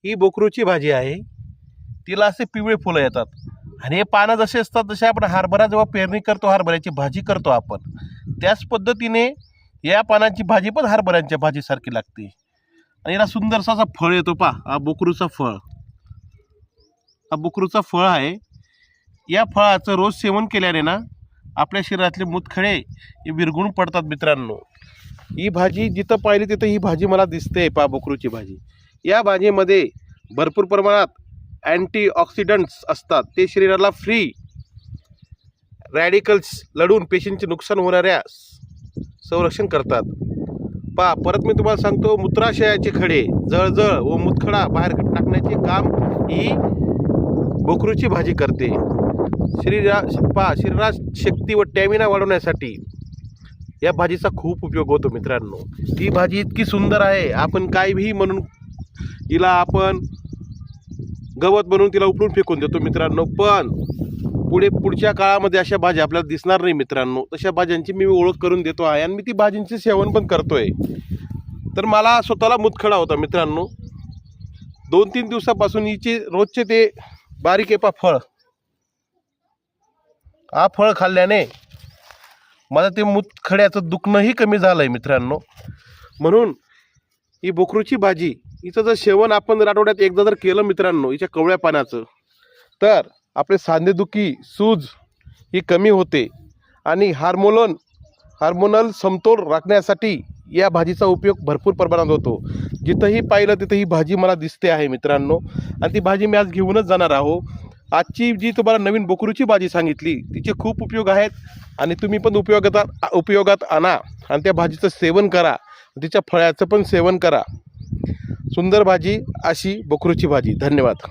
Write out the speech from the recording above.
ही बोकरूची भाजी आहे. तिला असे पिवळे फुलं येतात आणि हे पानं जसे असतात तसे आपण हरभरा जेव्हा पेरणी करतो, हरभऱ्याची भाजी करतो आपण, त्याच पद्धतीने या पानांची भाजी पण हरभऱ्यांच्या भाजीसारखी लागते. आणि याला सुंदरसा असा फळ येतो पहा, हा बोकरूचा फळ, हा बोकरूचा फळ आहे. या फळाचं रोज सेवन केल्याने ना आपल्या शरीरातले मूतखडे हे विरघळून पडतात मित्रांनो. ही भाजी जिथं पाहिली तिथं ही भाजी मला दिसते पहा, बोकरूची भाजी. या भाजीमध्ये भरपूर प्रमाणात अँटीऑक्सिडंट्स असतात. ते शरीराला फ्री रॅडिकल्स लढून पेशींचे नुकसान होणाऱ्या संरक्षण करतात. पहा, परत मी तुम्हाला सांगतो, मूत्राशयाचे खडे, जळजळ व मुतखडा बाहेर टाकण्याचे काम ही बोकरूची भाजी करते. शरीरात शक्ती व स्टॅमिना वाढवण्यासाठी या भाजीचा खूप उपयोग होतो मित्रांनो. ही भाजी इतकी सुंदर आहे, आपण काहीही म्हणून हिला आपण गवत बनवून तिला उपडून फेकून देतो मित्रांनो. पण पुढच्या काळामध्ये अशा भाज्या आपल्याला दिसणार नाही मित्रांनो. तशा भाज्यांची मी ओळख करून देतो आहे आणि मी ती भाजींचे सेवन पण करतोय. तर मला स्वतःला मुतखडा होता मित्रांनो. 2-3 दिवसापासून हिचे रोजचे ते बारीक एपा फळ, हा फळ खाल्ल्याने मला ते मुतखड्याचं दुखणंही कमी झालं आहे मित्रांनो. म्हणून ही बोकरूची भाजी, हिचं जर सेवन आपण आठवड्यात एकदा जर केलं मित्रांनो, हिच्या कवळ्या पानाचं, तर आपले सांधेदुखी, सूज ही कमी होते आणि हार्मोनल समतोल राखण्यासाठी या भाजीचा उपयोग भरपूर प्रमाणात होतो. जिथंही पाहिलं तिथं ही भाजी मला दिसते आहे मित्रांनो. आणि ती भाजी मी आज घेऊनच जाणार आहो. आजची जी तुम्हाला नवीन बोकरूची भाजी सांगितली, तिचे खूप उपयोग आहेत आणि तुम्ही पण उपयोगात आणा आणि त्या भाजीचं सेवन करा, तिच्या फळाचं पण सेवन करा. सुंदर भाजी अशी बोकरूची भाजी. धन्यवाद.